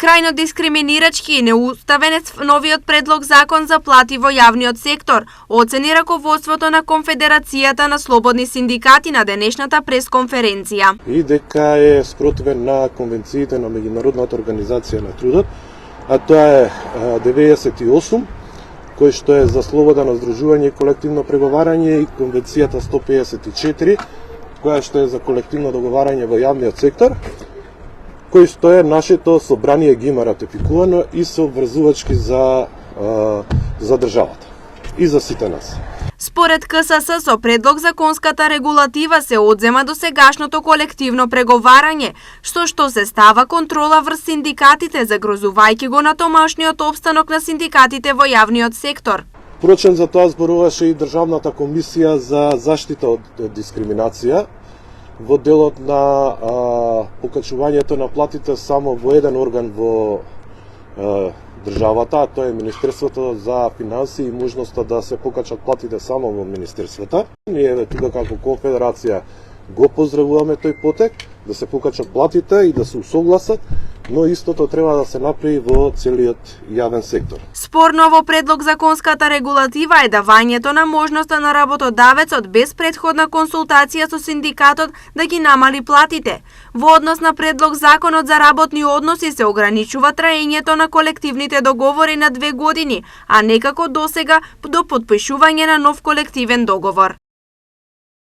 Крајно дискриминирачки и неуставен е новиот предлог закон за плати во јавниот сектор, оцени раководството на Конфедерацијата на слободни синдикати на денешната пресконференција. И дека е спротивен на конвенциите на Меѓународната организација на трудот, а тоа е 98, кој што е за слободно здружување и колективно преговарање, и конвенцијата 154, која што е за колективно договарање во јавниот сектор, кој што е нашето собрание ги има ратификувано и се обврзувачки за државата и за сите нас. Според КСС, со предлог законската регулатива се одзема до сегашното колективно преговарање, што се става контрола врз синдикатите, загрозувајќи го на томашниот опстанок на синдикатите во јавниот сектор. Впрочем, за тоа зборуваше и Државната комисија за заштита од дискриминација во делот на покачувањето на платите само во еден орган во државата, а тоа е Министерството за финансии и можноста да се покачат платите само во Министерството. Ние тука како Конфедерација го поздравуваме тој потек, да се покачат платите и да се усогласат, но истото треба да се направи во целиот јавен сектор. Спорно во предлог законската регулатива е давањето на можноста на работодавецот без претходна консултација со синдикатот да ги намали платите. Во однос на предлог законот за работни односи се ограничува траењето на колективните договори на 2 години, а некако досега до потпишување на нов колективен договор.